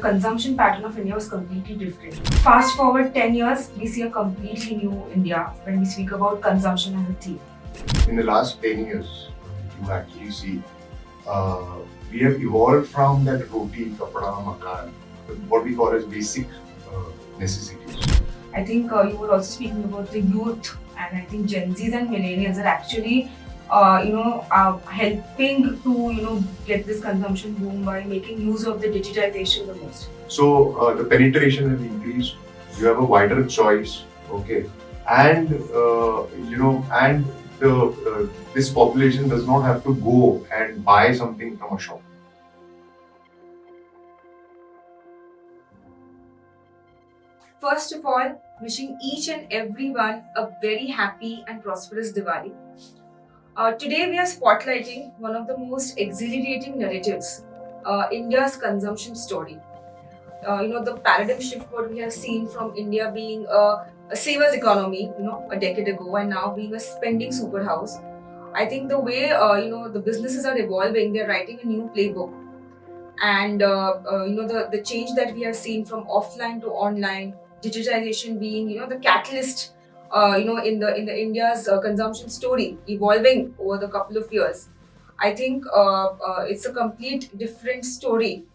consumption pattern of India was completely different. Fast forward 10 years, we see a completely new India when we speak about consumption as a theme. In the last 10 years, if you actually see, we have evolved from that roti, kapada, makan, what we call as basic necessities. I think you were also speaking about the youth, and I think Gen Zs and millennials are actually helping to get this consumption boom by making use of the digitization the most. So the penetration has increased. You have a wider choice, okay, and this population does not have to go and buy something from a shop. First of all, wishing each and everyone a very happy and prosperous Diwali. Today we are spotlighting one of the most exhilarating narratives, India's consumption story. The paradigm shift what we have seen from India being a savers economy, a decade ago, and now being a spending superhouse. I think the way the businesses are evolving, they're writing a new playbook, and the change that we have seen from offline to online, digitization being the catalyst in the India's consumption story evolving over the couple of years. I think it's a complete different story,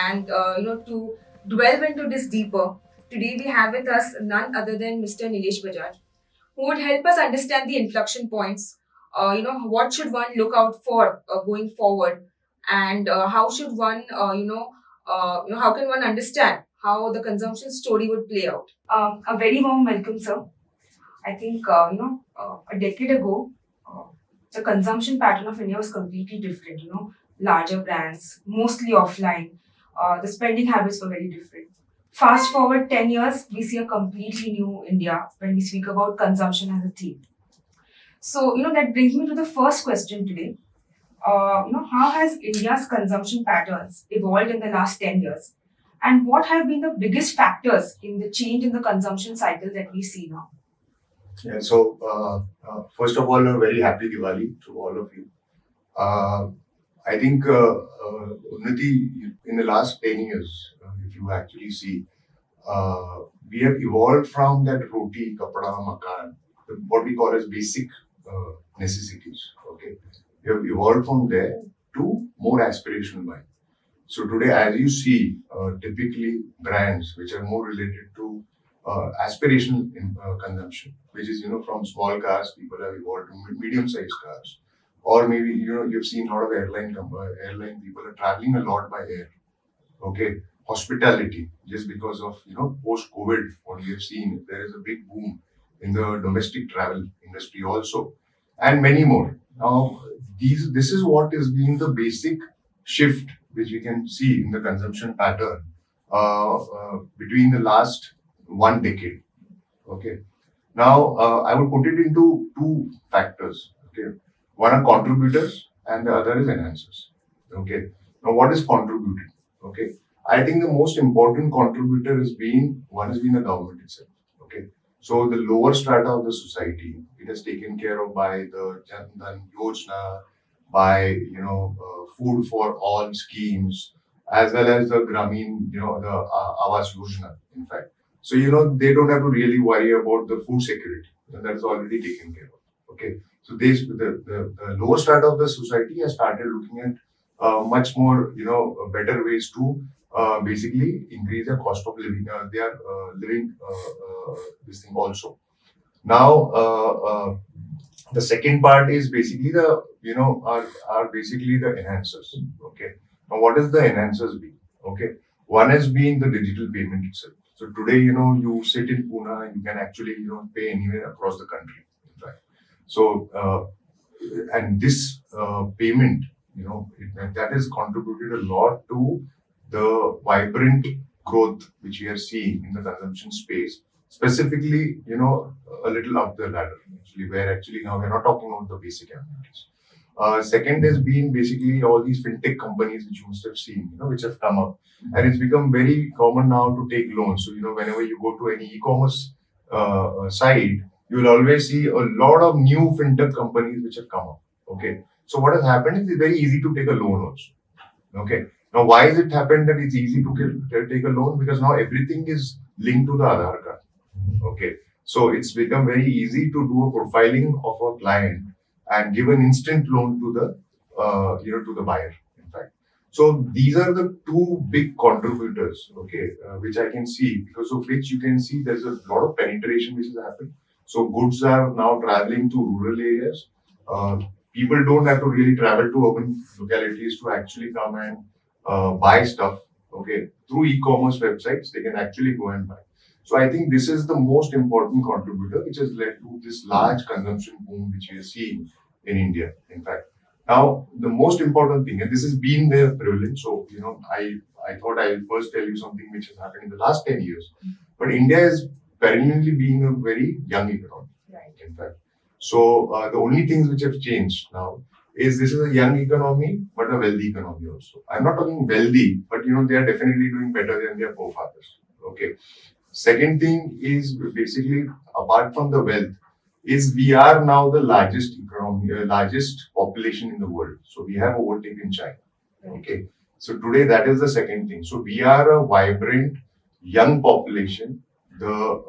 and to delve into this deeper, today we have with us none other than Mr. Nilesh Bajaj, who would help us understand the inflection points. What should one look out for going forward, and how should one how can one understand how the consumption story would play out. A very warm welcome, sir. I think, a decade ago, the consumption pattern of India was completely different. Larger brands, mostly offline. The spending habits were very different. Fast forward 10 years, we see a completely new India when we speak about consumption as a theme. So, that brings me to the first question today. How has India's consumption patterns evolved in the last 10 years? And what have been the biggest factors in the change in the consumption cycle that we see now? Yeah, so first of all, a very happy Diwali to all of you. I think, Unnati, in the last 10 years, if you actually see, we have evolved from that roti, kapada, makan, what we call as basic necessities. Okay, we have evolved from there to more aspirational buying. So today, as you see, typically brands which are more related to aspirational consumption, which is from small cars, people have evolved to medium-sized cars, or maybe you've seen a lot of airline people are traveling a lot by air. Okay, hospitality, just because of post-COVID, what we have seen, there is a big boom in the domestic travel industry also, and many more. Now, this is what is being the basic shift which we can see in the consumption pattern between the last one decade. Okay. Now, I would put it into two factors. Okay. One are contributors and the other is enhancers. Okay. Now, what is contributing? Okay. I think the most important contributor has been the government itself. Okay. So the lower strata of the society, it is taken care of by the Jan Dhan Yojana, by food for all schemes, as well as the Grameen, the Awas Yojana, in fact. So they don't have to really worry about the food security. That is already taken care of. Okay, so the lower strata of the society has started looking at much more better ways to basically increase their cost of living. They are living this thing also. Now, the second part is basically are basically the enhancers. Okay. Now, what is the enhancers be? Okay. One has been the digital payment itself. So today, you sit in Pune and you can actually, pay anywhere across the country. In fact. So, and this payment, that has contributed a lot to the vibrant growth which we are seeing in the consumption space. Specifically, a little up the ladder, where now we're not talking about the basic amenities. Second has been basically all these fintech companies which you must have seen, which have come up. And it's become very common now to take loans. So, whenever you go to any e-commerce site, you will always see a lot of new fintech companies which have come up. Okay. So what has happened is it's very easy to take a loan also. Okay. Now, why has it happened that it's easy to take a loan? Because now everything is linked to the Aadhaar card. Okay, so it's become very easy to do a profiling of a client and give an instant loan to the to the buyer. In fact, so these are the two big contributors. Okay, which I can see, because of which you can see there's a lot of penetration which has happened. So goods are now traveling to rural areas. People don't have to really travel to urban localities to actually come and buy stuff. Okay, through e-commerce websites, they can actually go and buy. So I think this is the most important contributor, which has led to this large consumption boom which we are seeing in India. In fact, now the most important thing, and this has been their privilege. So I thought I'll first tell you something which has happened in the last 10 years. But India is perennially being a very young economy. Right. In fact, so the only things which have changed now is this is a young economy, but a wealthy economy also. I'm not talking wealthy, but they are definitely doing better than their forefathers. Okay. Second thing is basically, apart from the wealth, is we are now the largest economy, largest population in the world. So we have overtaken China. Okay. So today that is the second thing. So we are a vibrant, young population, the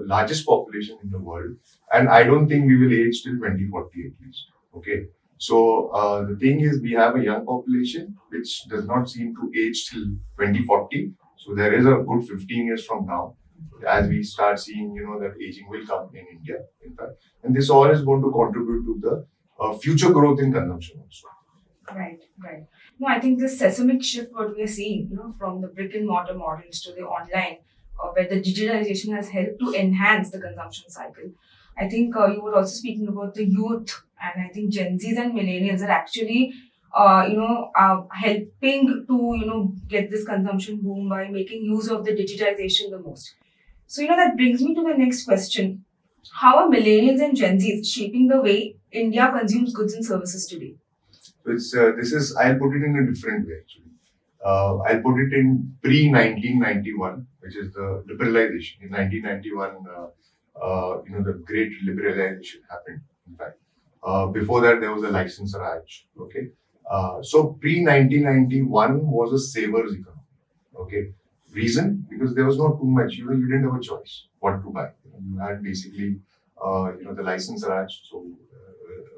largest population in the world, and I don't think we will age till 2040 at least. Okay. So the thing is, we have a young population which does not seem to age till 2040. So there is a good 15 years from now, as we start seeing, that aging will come in India, in fact. And this all is going to contribute to the future growth in consumption also. Right, right. No, I think this seismic shift what we are seeing, from the brick and mortar models to the online, where the digitalization has helped to enhance the consumption cycle. I think you were also speaking about the youth, and I think Gen Zs and millennials are actually, helping to, get this consumption boom by making use of the digitization the most. So, that brings me to the next question. How are millennials and Gen Zs shaping the way India consumes goods and services today? I'll put it in a different way actually. I'll put it in pre 1991, which is the liberalization. In 1991, the great liberalization happened. In fact, before that there was a license Raj. Okay, so pre 1991 was a savers economy. Okay, reason, because there was not too much. You didn't have a choice what to buy. You had basically the license Raj, so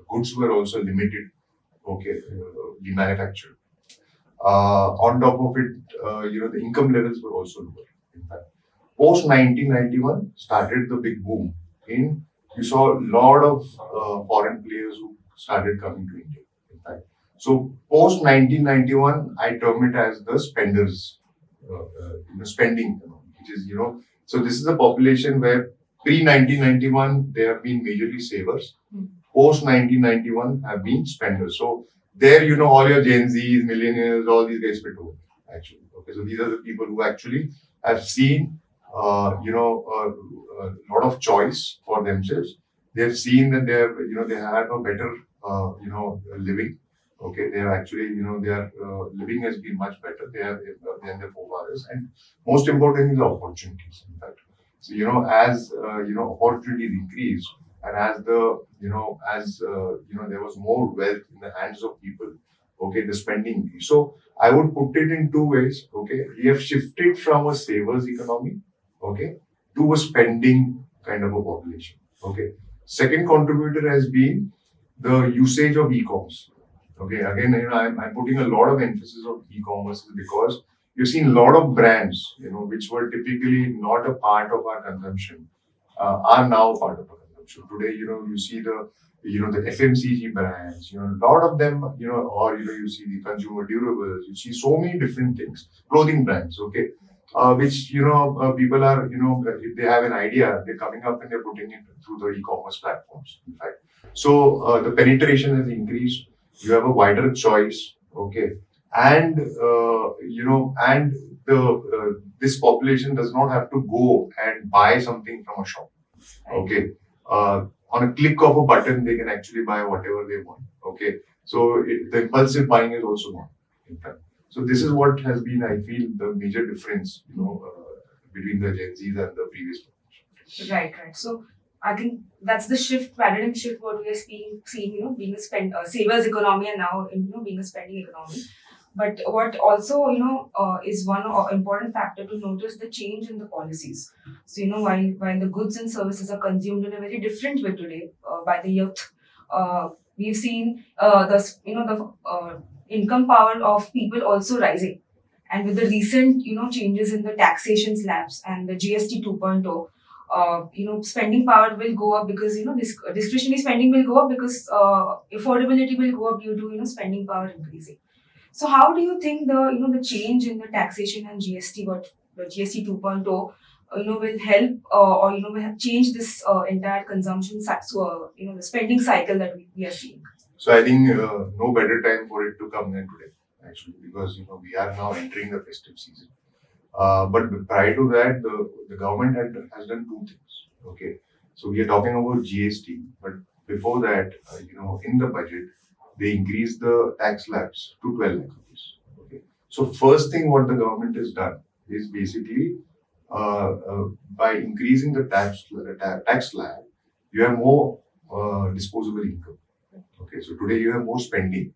goods were also limited. Okay, be manufactured. On top of it, the income levels were also lower. In fact, post 1991 started the big boom. You saw a lot of foreign players who started coming to India. In fact, so post 1991, I term it as the spenders, spending, which is So this is a population where pre 1991 they have been majorly savers. Post 1991 have been spenders. So there, all your Gen Zs, millennials, all these guys fit over actually. Okay, so these are the people who actually have seen, a lot of choice for themselves. They've seen that they had a better, living. Okay, they have actually, their living has been much better. They have than their forefathers, and most important is opportunities. In fact, so as opportunities increase, and as there was more wealth in the hands of people, okay, the spending increased. So I would put it in two ways. Okay, we have shifted from a savers economy, okay, to a spending kind of a population. Okay, second contributor has been the usage of e-commerce. Okay, again, I'm putting a lot of emphasis on e-commerce because you've seen a lot of brands, which were typically not a part of our consumption, are now part of our consumption. Today, you see the FMCG brands, a lot of them, or you see the consumer durables, you see so many different things, clothing brands, okay, which people are, if they have an idea, they're coming up and they're putting it through the e-commerce platforms. In fact, so the penetration has increased. You have a wider choice, okay, and this population does not have to go and buy something from a shop, okay. On a click of a button, they can actually buy whatever they want, okay. So the impulsive buying is also gone, in fact. So this is what has been, I feel, the major difference, between the Gen Zs and the previous generation. Right. So I think that's the paradigm shift what we are seeing, being a savers economy and now being a spending economy. But what also, is one important factor to notice the change in the policies. So, while the goods and services are consumed in a very different way today by the youth, we've seen the income power of people also rising. And with the recent, changes in the taxation slabs and the GST 2.0, spending power will go up because, discretionary spending will go up because affordability will go up due to, spending power increasing. So how do you think the change in the taxation and GST, what the GST 2.0, will help will have change this entire consumption the spending cycle that we are seeing? So I think no better time for it to come than today, actually, because we are now entering the festive season. But prior to that, the government has done two things. Okay, so we are talking about GST, but before that, in the budget, they increased the tax slabs to 12 lakh rupees. Okay, so first thing what the government has done is basically by increasing the tax slab, you have more disposable income. Okay, so today you have more spending.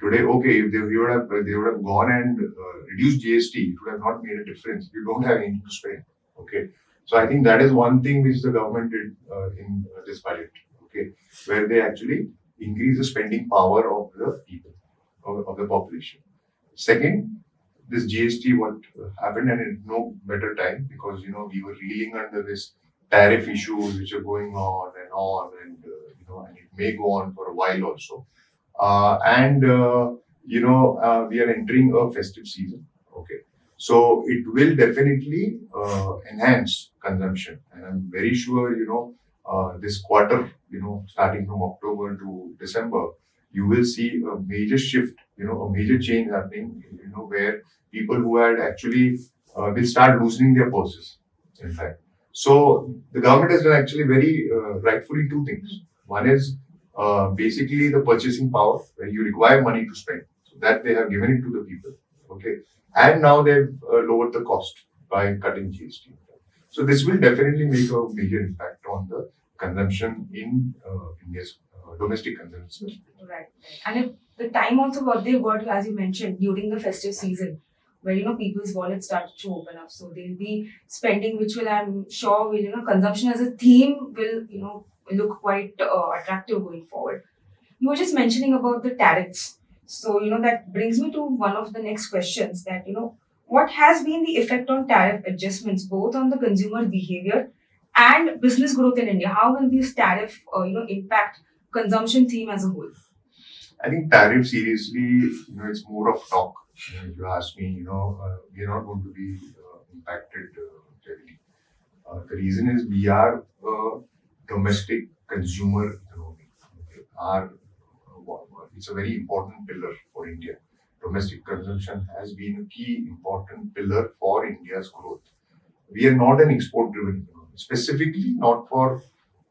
Today, okay, if they would have gone and reduced GST, it would have not made a difference. You don't have anything to spend. Okay, so I think that is one thing which the government did in this budget. Okay, where they actually increase the spending power of the people of the population. Second, this GST what happened, and in no better time because we were reeling under this tariff issues which are going on, and and it may go on for a while also. We are entering a festive season. Okay, so it will definitely enhance consumption, and I'm very sure this quarter, starting from October to December, you will see a major shift, a major change happening, where people who had actually will start loosening their purses. In fact, so the government has done actually very rightfully two things. One is basically the purchasing power, where you require money to spend. So that they have given it to the people. Okay. And now they've lowered the cost by cutting GST. So this will definitely make a major impact on the consumption in India's domestic consumption. Right. And if the time also what they've got, as you mentioned, during the festive season, where people's wallets start to open up. So they'll be spending, which will, I'm sure, will consumption as a theme will look quite attractive going forward. You were just mentioning about the tariffs. So, that brings me to one of the next questions that, what has been the effect on tariff adjustments, both on the consumer behavior and business growth in India? How will these tariff, impact consumption theme as a whole? I think tariff seriously, it's more of talk. If you ask me, we are not going to be impacted heavily. The reason is we are domestic consumer economy. Okay. It's a very important pillar for India. Domestic consumption has been a key important pillar for India's growth. We are not an export-driven economy, specifically not for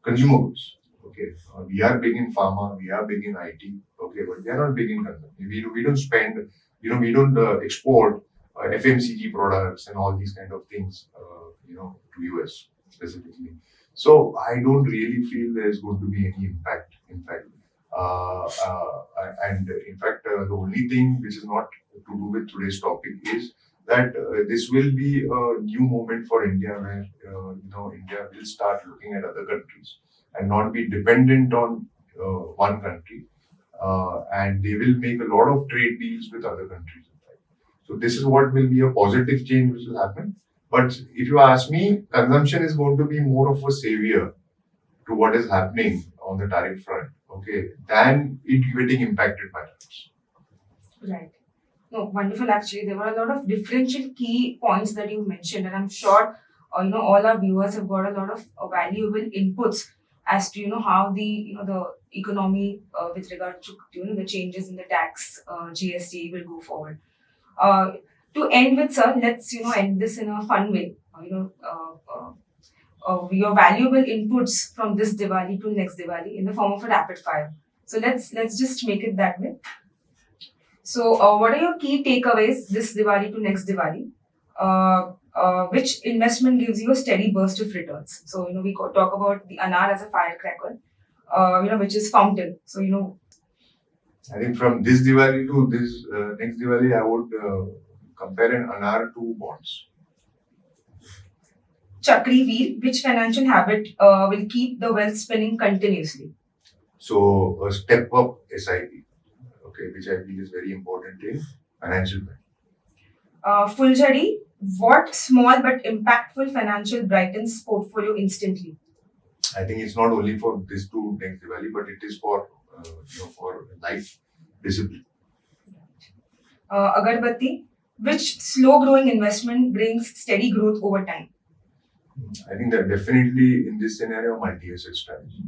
consumer goods. Okay, we are big in pharma, we are big in IT. Okay, but we are not big in consumption. We don't spend. We don't export FMCG products and all these kind of things. To US specifically. So I don't really feel there is going to be any impact. In fact, the only thing which is not to do with today's topic is that this will be a new moment for India, where India will start looking at other countries and not be dependent on one country, and they will make a lot of trade deals with other countries. In fact. So this is what will be a positive change which will happen. But if you ask me, consumption is going to be more of a savior to what is happening on the tariff front, okay, than it getting impacted by tariffs. Right. No, wonderful. Actually, there were a lot of differential key points that you mentioned, and I'm sure all our viewers have got a lot of valuable inputs as to how the the economy with regard to the changes in the tax GST will go forward. To end with, sir, let's end this in a fun way. Your valuable inputs from this Diwali to next Diwali in the form of a rapid fire. So let's just make it that way. So, what are your key takeaways this Diwali to next Diwali? Which investment gives you a steady burst of returns? So, we talk about the anar as a firecracker, which is fountain. So, I think from this Diwali to this next Diwali, I would compare an anar to bonds. Chakri wheel, which financial habit will keep the wealth spinning continuously? So a step up SIP, okay, which I feel is very important in financial planning. Full Jari, what small but impactful financial brightens portfolio instantly? I think it's not only for this to next Diwali, but it is for for life discipline. Agarbatti, which slow growing investment brings steady growth over time? I think that definitely in this scenario, multi-asset strategy.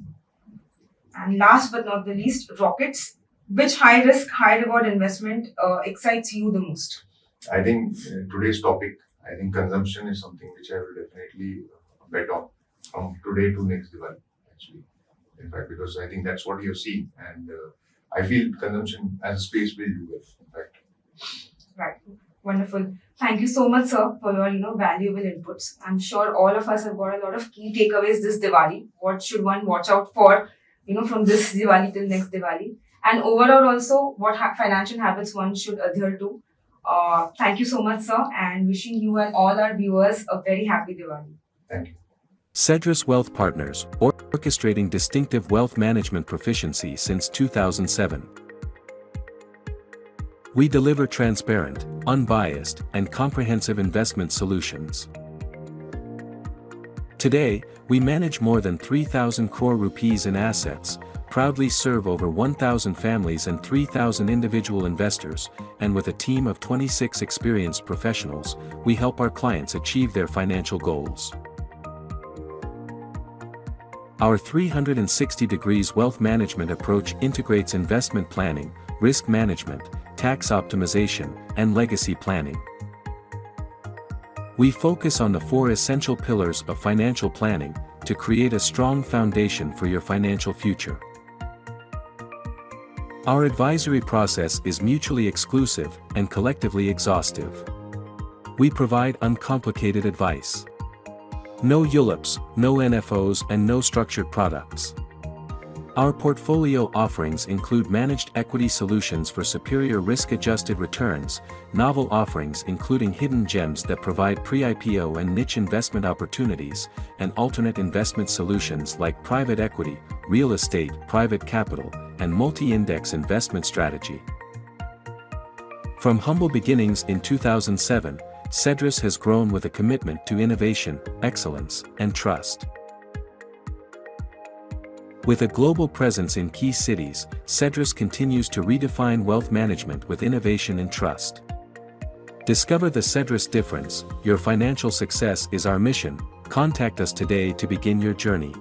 And last but not the least, rockets, which high risk, high reward investment excites you the most? I think today's topic, I think consumption is something which I will definitely bet on from today to next Diwali, actually. In fact, because I think that's what you're seeing, and I feel consumption as a space will do well. In fact. Right. Wonderful. Thank you so much, sir, for your valuable inputs. I'm sure all of us have got a lot of key takeaways this Diwali. What should one watch out for, from this Diwali till next Diwali, and overall also what financial habits one should adhere to. Thank you so much, sir, and wishing you and all our viewers a very happy Diwali. Thank you. Cedrus Wealth Partners, orchestrating distinctive wealth management proficiency since 2007. We deliver transparent, unbiased, and comprehensive investment solutions. Today, we manage more than 3,000 crore rupees in assets, proudly serve over 1,000 families and 3,000 individual investors, and with a team of 26 experienced professionals, we help our clients achieve their financial goals. Our 360 degrees wealth management approach integrates investment planning, risk management, tax optimization, and legacy planning. We focus on the 4 essential pillars of financial planning to create a strong foundation for your financial future. Our advisory process is mutually exclusive and collectively exhaustive. We provide uncomplicated advice. No ULIPs, no NFOs, and no structured products. Our portfolio offerings include managed equity solutions for superior risk-adjusted returns, novel offerings including hidden gems that provide pre-IPO and niche investment opportunities, and alternate investment solutions like private equity, real estate, private capital, and multi-index investment strategy. From humble beginnings in 2007, Cedrus has grown with a commitment to innovation, excellence, and trust. With a global presence in key cities, Cedrus continues to redefine wealth management with innovation and trust. Discover the Cedrus difference. Your financial success is our mission. Contact us today to begin your journey.